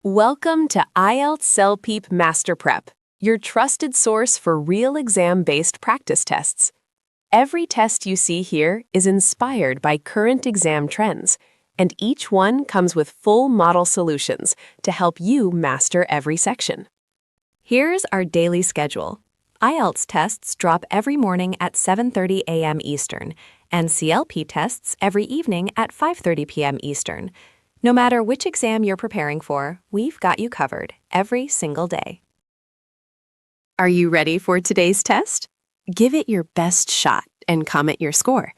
Welcome to IELTS Self-Peep MasterPrep, your trusted source for real exam-based practice tests. Every test you see here is inspired by current exam trends, and each one comes with full model solutions to help you master every section. Here's our daily schedule. IELTS tests drop every morning at 7:30 a.m. Eastern, and CLP tests every evening at 5:30 p.m. Eastern. No matter which exam you're preparing for, we've got you covered every single day. Are you ready for today's test? Give it your best shot and comment your score.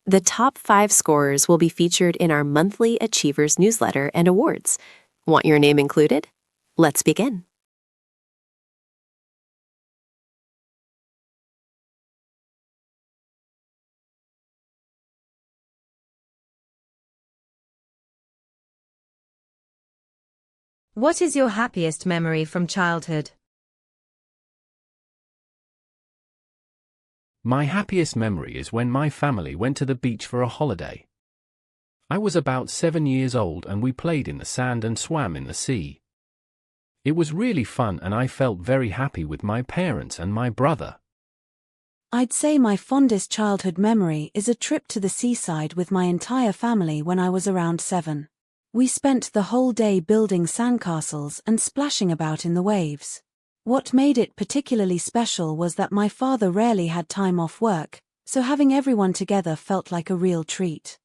The top 5 scorers will be featured in our monthly Achievers newsletter and awards. Want your name included? Let's begin. What is your happiest memory from childhood? My happiest memory is when my family went to the beach for a holiday. I was about 7 years old and we played in the sand and swam in the sea. It was really fun and I felt very happy with my parents and my brother. I'd say my fondest childhood memory is a trip to the seaside with my entire family when I was around 7. We spent the whole day building sandcastles and splashing about in the waves. What made it particularly special was that my father rarely had time off work, so having everyone together felt like a real treat.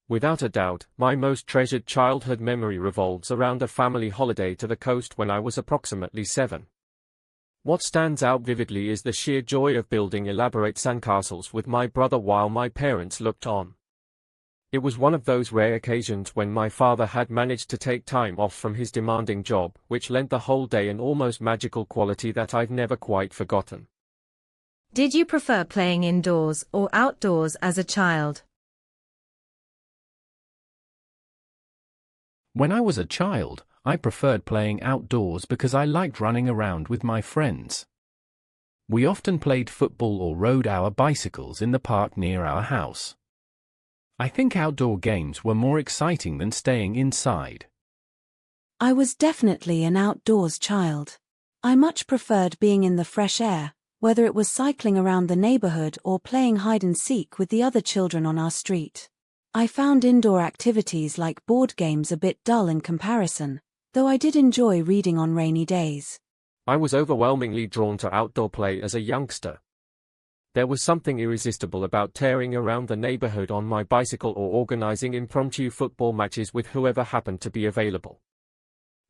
Without a doubt, my most treasured childhood memory revolves around a family holiday to the coast when I was approximately 7. What stands out vividly is the sheer joy of building elaborate sandcastles with my brother while my parents looked on. It was one of those rare occasions when my father had managed to take time off from his demanding job, which lent the whole day an almost magical quality that I've never quite forgotten. Did you prefer playing indoors or outdoors as a child? When I was a child, I preferred playing outdoors because I liked running around with my friends. We often played football or rode our bicycles in the park near our house. I think outdoor games were more exciting than staying inside. I was definitely an outdoors child. I much preferred being in the fresh air, whether it was cycling around the neighborhood or playing hide and seek with the other children on our street. I found indoor activities like board games a bit dull in comparison, though I did enjoy reading on rainy days. I was overwhelmingly drawn to outdoor play as a youngster. There was something irresistible about tearing around the neighborhood on my bicycle or organizing impromptu football matches with whoever happened to be available.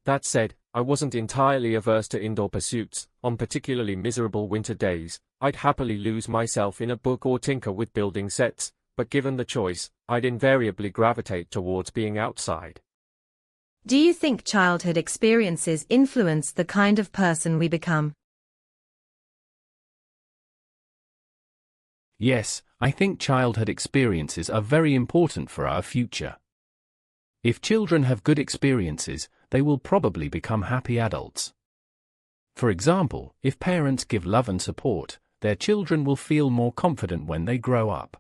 That said, I wasn't entirely averse to indoor pursuits. On particularly miserable winter days, I'd happily lose myself in a book or tinker with building sets, but given the choice, I'd invariably gravitate towards being outside. Do you think childhood experiences influence the kind of person we become? Yes, I think childhood experiences are very important for our future. If children have good experiences, they will probably become happy adults. For example, if parents give love and support, their children will feel more confident when they grow up.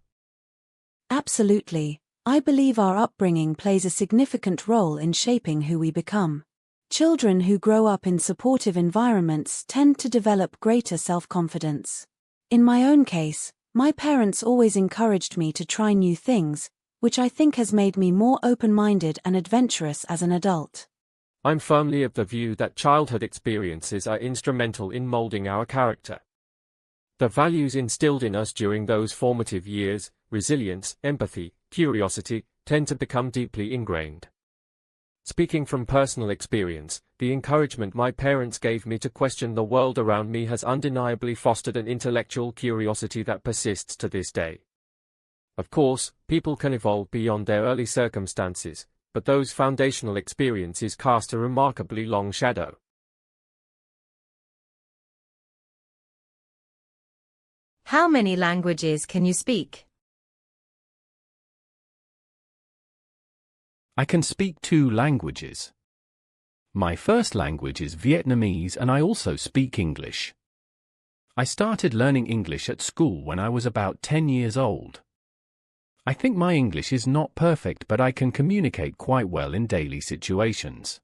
Absolutely. I believe our upbringing plays a significant role in shaping who we become. Children who grow up in supportive environments tend to develop greater self-confidence. In my own case, my parents always encouraged me to try new things, which I think has made me more open-minded and adventurous as an adult. I'm firmly of the view that childhood experiences are instrumental in molding our character. The values instilled in us during those formative years, resilience, empathy, curiosity, tend to become deeply ingrained. Speaking from personal experience, the encouragement my parents gave me to question the world around me has undeniably fostered an intellectual curiosity that persists to this day. Of course, people can evolve beyond their early circumstances, but those foundational experiences cast a remarkably long shadow. How many languages can you speak? I can speak 2 languages. My first language is Vietnamese and I also speak English. I started learning English at school when I was about 10 years old. I think my English is not perfect, but I can communicate quite well in daily situations.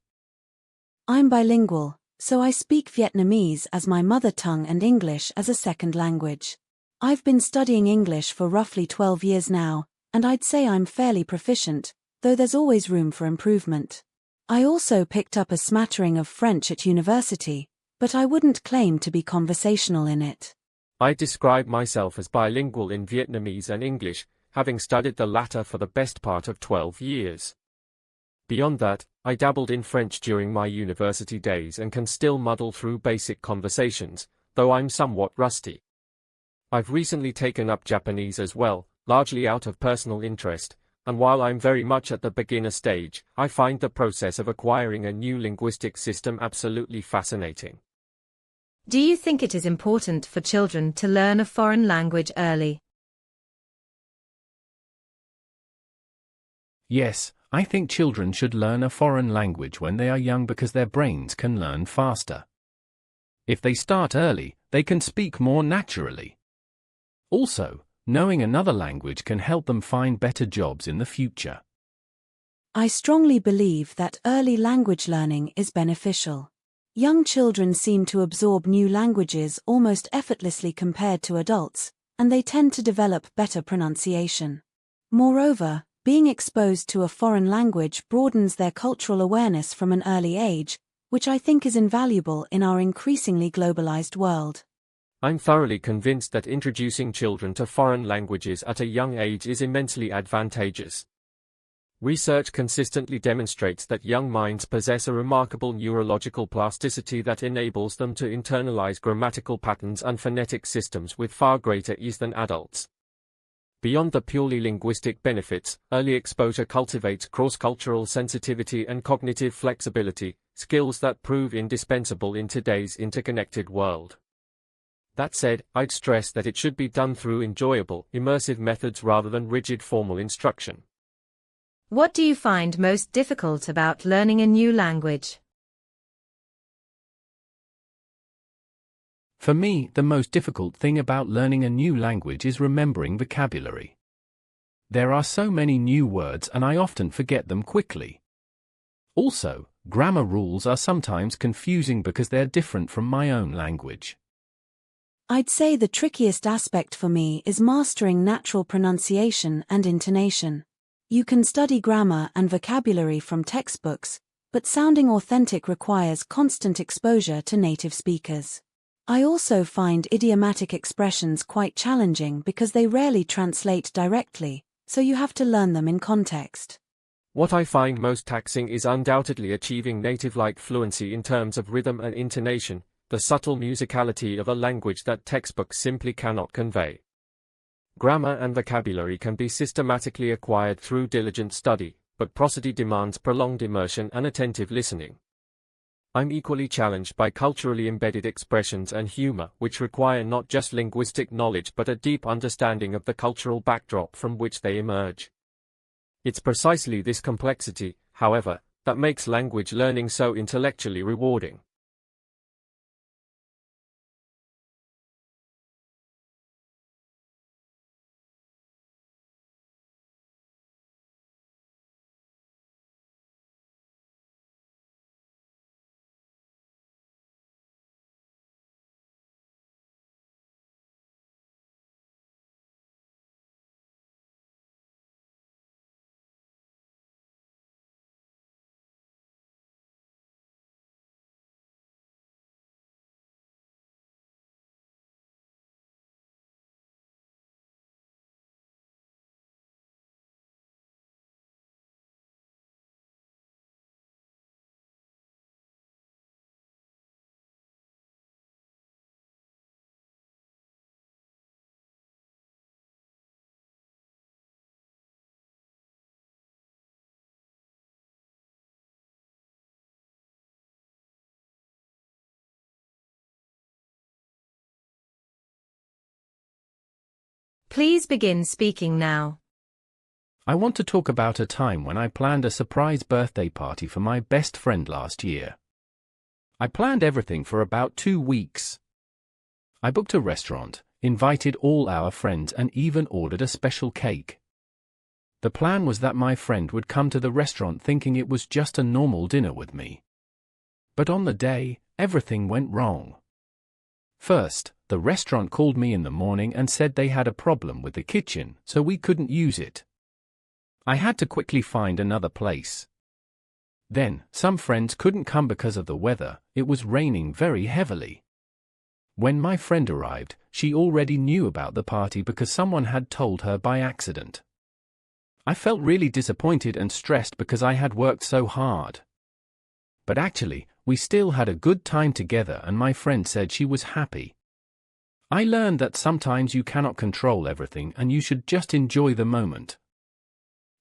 I'm bilingual, so I speak Vietnamese as my mother tongue and English as a second language. I've been studying English for roughly 12 years now, and I'd say I'm fairly proficient, though there's always room for improvement. I also picked up a smattering of French at university, but I wouldn't claim to be conversational in it. I describe myself as bilingual in Vietnamese and English, having studied the latter for the best part of 12 years. Beyond that, I dabbled in French during my university days and can still muddle through basic conversations, though I'm somewhat rusty. I've recently taken up Japanese as well, largely out of personal interest, and while I'm very much at the beginner stage, I find the process of acquiring a new linguistic system absolutely fascinating. Do you think it is important for children to learn a foreign language early? Yes, I think children should learn a foreign language when they are young because their brains can learn faster. If they start early, they can speak more naturally. Also, knowing another language can help them find better jobs in the future. I strongly believe that early language learning is beneficial. Young children seem to absorb new languages almost effortlessly compared to adults, and they tend to develop better pronunciation. Moreover, being exposed to a foreign language broadens their cultural awareness from an early age, which I think is invaluable in our increasingly globalized world. I'm thoroughly convinced that introducing children to foreign languages at a young age is immensely advantageous. Research consistently demonstrates that young minds possess a remarkable neurological plasticity that enables them to internalize grammatical patterns and phonetic systems with far greater ease than adults. Beyond the purely linguistic benefits, early exposure cultivates cross-cultural sensitivity and cognitive flexibility, skills that prove indispensable in today's interconnected world. That said, I'd stress that it should be done through enjoyable, immersive methods rather than rigid formal instruction. What do you find most difficult about learning a new language? For me, the most difficult thing about learning a new language is remembering vocabulary. There are so many new words and I often forget them quickly. Also, grammar rules are sometimes confusing because they're different from my own language. I'd say the trickiest aspect for me is mastering natural pronunciation and intonation. You can study grammar and vocabulary from textbooks, but sounding authentic requires constant exposure to native speakers. I also find idiomatic expressions quite challenging because they rarely translate directly, so you have to learn them in context. What I find most taxing is undoubtedly achieving native-like fluency in terms of rhythm and intonation, the subtle musicality of a language that textbooks simply cannot convey. Grammar and vocabulary can be systematically acquired through diligent study, but prosody demands prolonged immersion and attentive listening. I'm equally challenged by culturally embedded expressions and humor, which require not just linguistic knowledge but a deep understanding of the cultural backdrop from which they emerge. It's precisely this complexity, however, that makes language learning so intellectually rewarding. Please begin speaking now. I want to talk about a time when I planned a surprise birthday party for my best friend last year. I planned everything for about 2 weeks. I booked a restaurant, invited all our friends and even ordered a special cake. The plan was that my friend would come to the restaurant thinking it was just a normal dinner with me. But on the day, everything went wrong. First, the restaurant called me in the morning and said they had a problem with the kitchen, so we couldn't use it. I had to quickly find another place. Then, some friends couldn't come because of the weather. It was raining very heavily. When my friend arrived, she already knew about the party because someone had told her by accident. I felt really disappointed and stressed because I had worked so hard. But actually, we still had a good time together and my friend said she was happy. I learned that sometimes you cannot control everything and you should just enjoy the moment.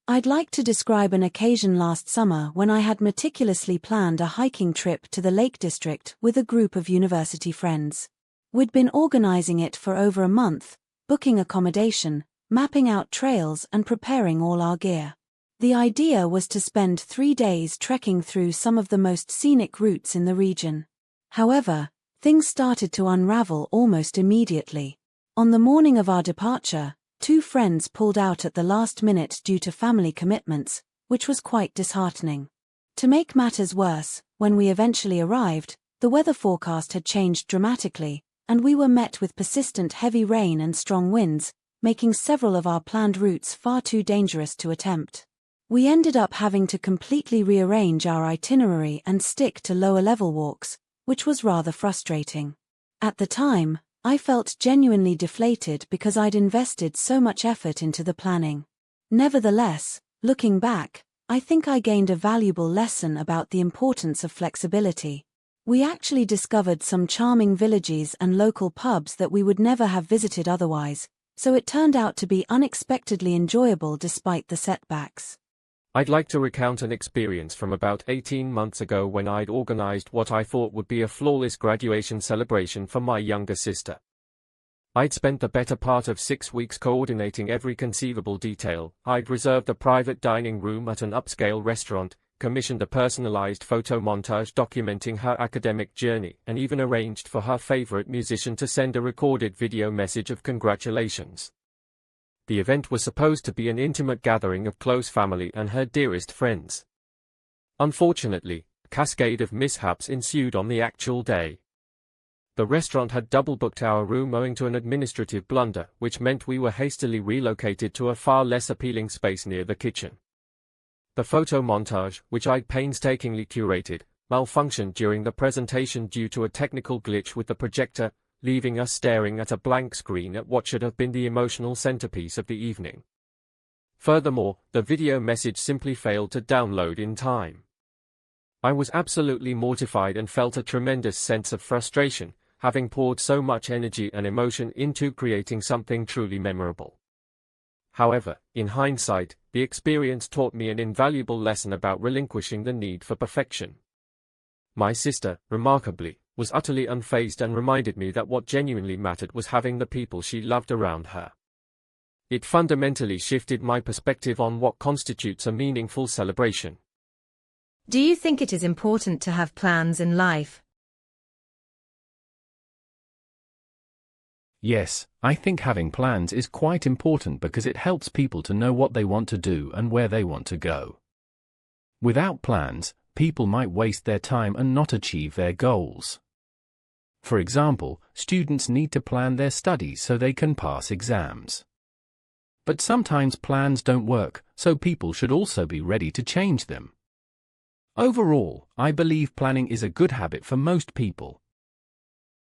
I'd like to describe an occasion last summer when I had meticulously planned a hiking trip to the Lake District with a group of university friends. We'd been organizing it for over a month, booking accommodation, mapping out trails and preparing all our gear. The idea was to spend 3 days trekking through some of the most scenic routes in the region. However, things started to unravel almost immediately. On the morning of our departure, 2 friends pulled out at the last minute due to family commitments, which was quite disheartening. To make matters worse, when we eventually arrived, the weather forecast had changed dramatically, and we were met with persistent heavy rain and strong winds, making several of our planned routes far too dangerous to attempt. We ended up having to completely rearrange our itinerary and stick to lower-level walks, which was rather frustrating. At the time, I felt genuinely deflated because I'd invested so much effort into the planning. Nevertheless, looking back, I think I gained a valuable lesson about the importance of flexibility. We actually discovered some charming villages and local pubs that we would never have visited otherwise, so it turned out to be unexpectedly enjoyable despite the setbacks. I'd like to recount an experience from about 18 months ago when I'd organized what I thought would be a flawless graduation celebration for my younger sister. I'd spent the better part of 6 weeks coordinating every conceivable detail. I'd reserved a private dining room at an upscale restaurant, commissioned a personalized photo montage documenting her academic journey, and even arranged for her favorite musician to send a recorded video message of congratulations. The event was supposed to be an intimate gathering of close family and her dearest friends. Unfortunately, a cascade of mishaps ensued on the actual day. The restaurant had double-booked our room owing to an administrative blunder, which meant we were hastily relocated to a far less appealing space near the kitchen. The photo montage, which I'd painstakingly curated, malfunctioned during the presentation due to a technical glitch with the projector, leaving us staring at a blank screen at what should have been the emotional centerpiece of the evening. Furthermore, the video message simply failed to download in time. I was absolutely mortified and felt a tremendous sense of frustration, having poured so much energy and emotion into creating something truly memorable. However, in hindsight, the experience taught me an invaluable lesson about relinquishing the need for perfection. My sister, remarkably, was utterly unfazed and reminded me that what genuinely mattered was having the people she loved around her. It fundamentally shifted my perspective on what constitutes a meaningful celebration. Do you think it is important to have plans in life? Yes, I think having plans is quite important because it helps people to know what they want to do and where they want to go. Without plans, people might waste their time and not achieve their goals. For example, students need to plan their studies so they can pass exams. But sometimes plans don't work, so people should also be ready to change them. Overall, I believe planning is a good habit for most people.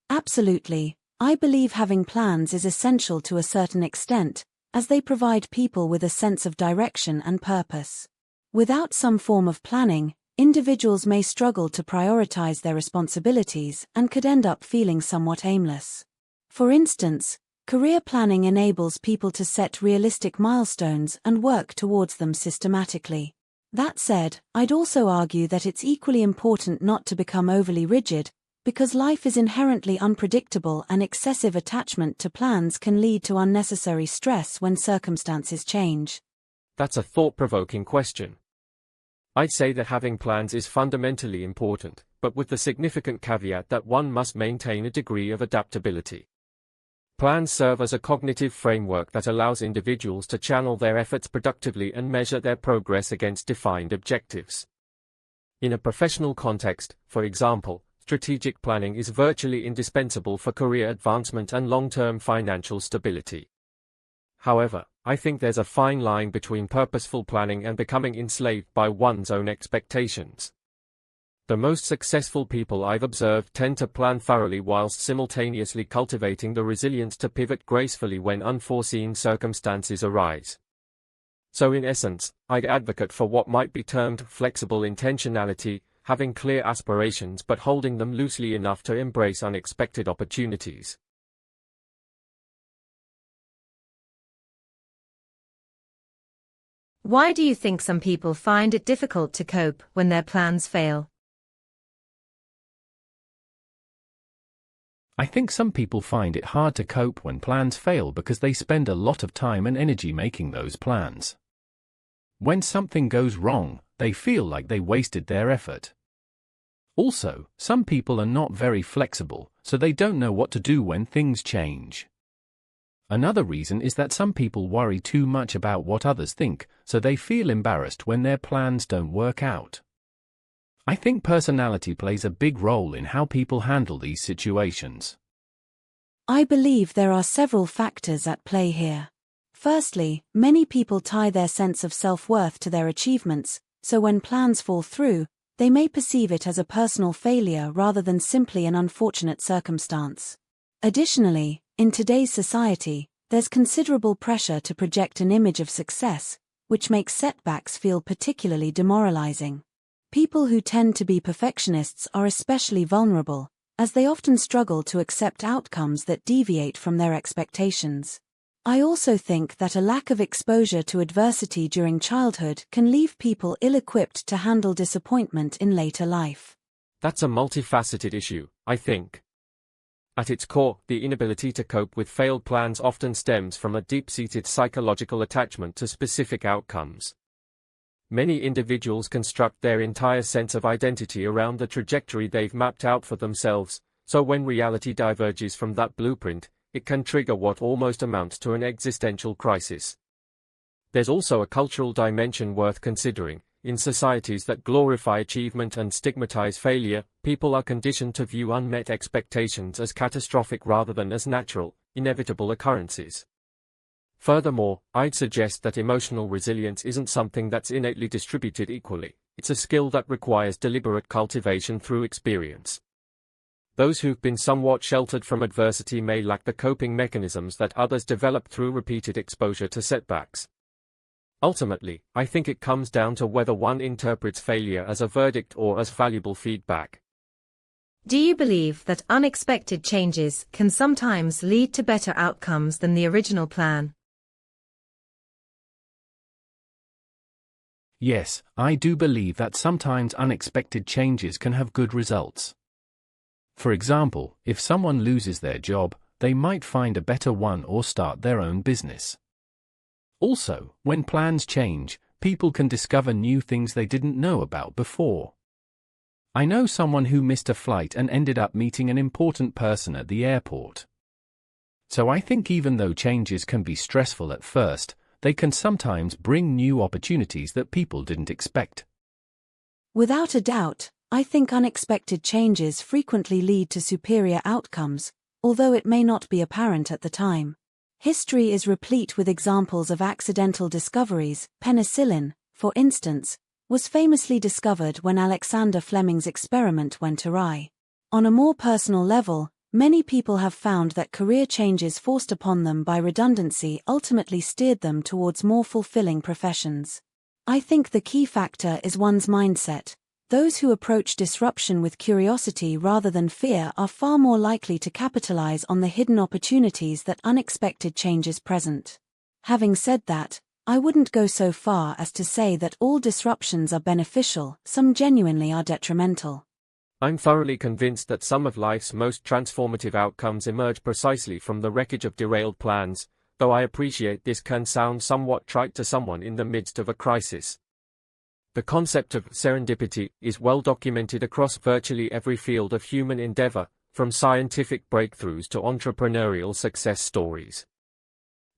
Absolutely. I believe having plans is essential to a certain extent, as they provide people with a sense of direction and purpose. Without some form of planning, individuals may struggle to prioritize their responsibilities and could end up feeling somewhat aimless. For instance, career planning enables people to set realistic milestones and work towards them systematically. That said, I'd also argue that it's equally important not to become overly rigid, because life is inherently unpredictable and excessive attachment to plans can lead to unnecessary stress when circumstances change. That's a thought-provoking question. I'd say that having plans is fundamentally important, but with the significant caveat that one must maintain a degree of adaptability. Plans serve as a cognitive framework that allows individuals to channel their efforts productively and measure their progress against defined objectives. In a professional context, for example, strategic planning is virtually indispensable for career advancement and long-term financial stability. However, I think there's a fine line between purposeful planning and becoming enslaved by one's own expectations. The most successful people I've observed tend to plan thoroughly whilst simultaneously cultivating the resilience to pivot gracefully when unforeseen circumstances arise. So in essence, I'd advocate for what might be termed flexible intentionality, having clear aspirations but holding them loosely enough to embrace unexpected opportunities. Why do you think some people find it difficult to cope when their plans fail? I think some people find it hard to cope when plans fail because they spend a lot of time and energy making those plans. When something goes wrong, they feel like they wasted their effort. Also, some people are not very flexible, so they don't know what to do when things change. Another reason is that some people worry too much about what others think, so they feel embarrassed when their plans don't work out. I think personality plays a big role in how people handle these situations. I believe there are several factors at play here. Firstly, many people tie their sense of self-worth to their achievements, so when plans fall through, they may perceive it as a personal failure rather than simply an unfortunate circumstance. Additionally, in today's society, there's considerable pressure to project an image of success, which makes setbacks feel particularly demoralizing. People who tend to be perfectionists are especially vulnerable, as they often struggle to accept outcomes that deviate from their expectations. I also think that a lack of exposure to adversity during childhood can leave people ill-equipped to handle disappointment in later life. That's a multifaceted issue, I think. At its core, the inability to cope with failed plans often stems from a deep-seated psychological attachment to specific outcomes. Many individuals construct their entire sense of identity around the trajectory they've mapped out for themselves, so when reality diverges from that blueprint, it can trigger what almost amounts to an existential crisis. There's also a cultural dimension worth considering. In societies that glorify achievement and stigmatize failure, people are conditioned to view unmet expectations as catastrophic rather than as natural, inevitable occurrences. Furthermore, I'd suggest that emotional resilience isn't something that's innately distributed equally. It's a skill that requires deliberate cultivation through experience. Those who've been somewhat sheltered from adversity may lack the coping mechanisms that others develop through repeated exposure to setbacks. Ultimately, I think it comes down to whether one interprets failure as a verdict or as valuable feedback. Do you believe that unexpected changes can sometimes lead to better outcomes than the original plan? Yes, I do believe that sometimes unexpected changes can have good results. For example, if someone loses their job, they might find a better one or start their own business. Also, when plans change, people can discover new things they didn't know about before. I know someone who missed a flight and ended up meeting an important person at the airport. So I think even though changes can be stressful at first, they can sometimes bring new opportunities that people didn't expect. Without a doubt, I think unexpected changes frequently lead to superior outcomes, although it may not be apparent at the time. History is replete with examples of accidental discoveries. Penicillin, for instance, was famously discovered when Alexander Fleming's experiment went awry. On a more personal level, many people have found that career changes forced upon them by redundancy ultimately steered them towards more fulfilling professions. I think the key factor is one's mindset. Those who approach disruption with curiosity rather than fear are far more likely to capitalize on the hidden opportunities that unexpected changes present. Having said that, I wouldn't go so far as to say that all disruptions are beneficial. Some genuinely are detrimental. I'm thoroughly convinced that some of life's most transformative outcomes emerge precisely from the wreckage of derailed plans, though I appreciate this can sound somewhat trite to someone in the midst of a crisis. The concept of serendipity is well documented across virtually every field of human endeavor, from scientific breakthroughs to entrepreneurial success stories.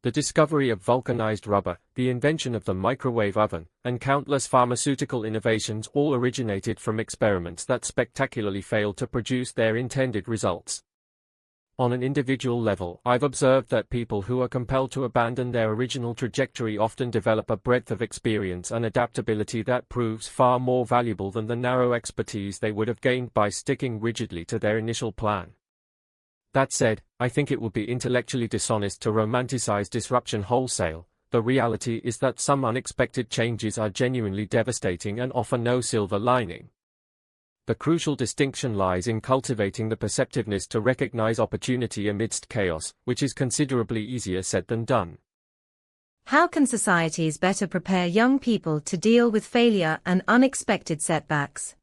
The discovery of vulcanized rubber, the invention of the microwave oven, and countless pharmaceutical innovations all originated from experiments that spectacularly failed to produce their intended results. On an individual level, I've observed that people who are compelled to abandon their original trajectory often develop a breadth of experience and adaptability that proves far more valuable than the narrow expertise they would have gained by sticking rigidly to their initial plan. That said, I think it would be intellectually dishonest to romanticize disruption wholesale. The reality is that some unexpected changes are genuinely devastating and offer no silver lining. The crucial distinction lies in cultivating the perceptiveness to recognize opportunity amidst chaos, which is considerably easier said than done. How can societies better prepare young people to deal with failure and unexpected setbacks?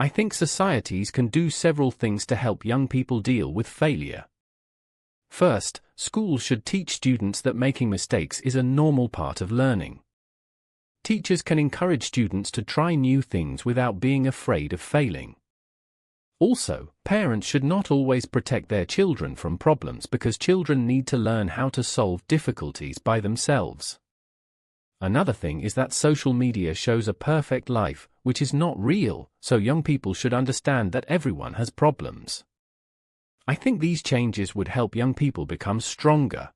I think societies can do several things to help young people deal with failure. First, schools should teach students that making mistakes is a normal part of learning. Teachers can encourage students to try new things without being afraid of failing. Also, parents should not always protect their children from problems because children need to learn how to solve difficulties by themselves. Another thing is that social media shows a perfect life, which is not real, so young people should understand that everyone has problems. I think these changes would help young people become stronger.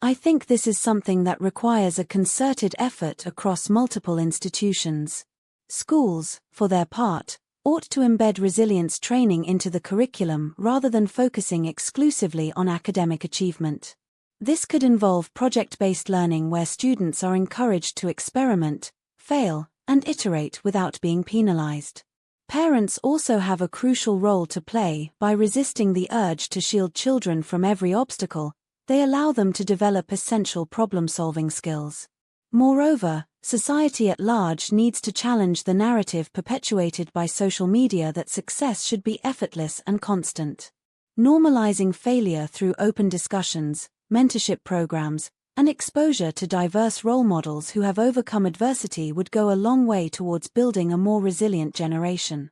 I think this is something that requires a concerted effort across multiple institutions. Schools, for their part, ought to embed resilience training into the curriculum rather than focusing exclusively on academic achievement. This could involve project-based learning where students are encouraged to experiment, fail, and iterate without being penalized. Parents also have a crucial role to play by resisting the urge to shield children from every obstacle. They allow them to develop essential problem-solving skills. Moreover, society at large needs to challenge the narrative perpetuated by social media that success should be effortless and constant. Normalizing failure through open discussions, mentorship programs, and exposure to diverse role models who have overcome adversity would go a long way towards building a more resilient generation.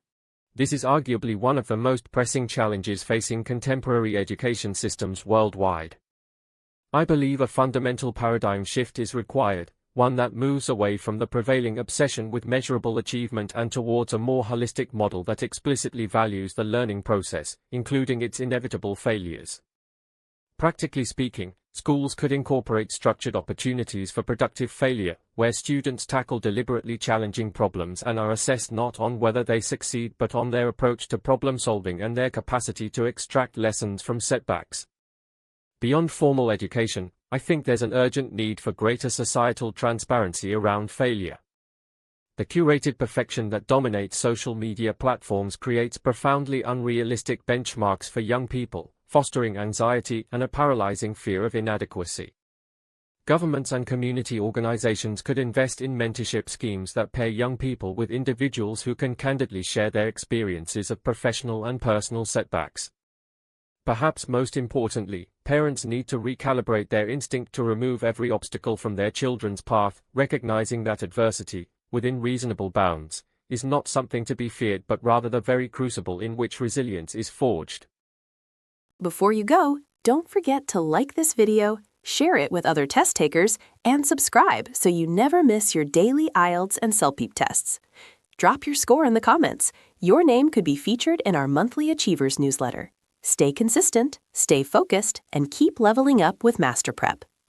This is arguably one of the most pressing challenges facing contemporary education systems worldwide. I believe a fundamental paradigm shift is required, one that moves away from the prevailing obsession with measurable achievement and towards a more holistic model that explicitly values the learning process, including its inevitable failures. Practically speaking, schools could incorporate structured opportunities for productive failure, where students tackle deliberately challenging problems and are assessed not on whether they succeed but on their approach to problem solving and their capacity to extract lessons from setbacks. Beyond formal education, I think there's an urgent need for greater societal transparency around failure. The curated perfection that dominates social media platforms creates profoundly unrealistic benchmarks for young people, fostering anxiety and a paralyzing fear of inadequacy. Governments and community organizations could invest in mentorship schemes that pair young people with individuals who can candidly share their experiences of professional and personal setbacks. Perhaps most importantly, parents need to recalibrate their instinct to remove every obstacle from their children's path, recognizing that adversity, within reasonable bounds, is not something to be feared but rather the very crucible in which resilience is forged. Before you go, don't forget to like this video, share it with other test takers, and subscribe so you never miss your daily IELTS and CELPEP tests. Drop your score in the comments. Your name could be featured in our monthly Achievers newsletter. Stay consistent, stay focused, and keep leveling up with MasterPrep.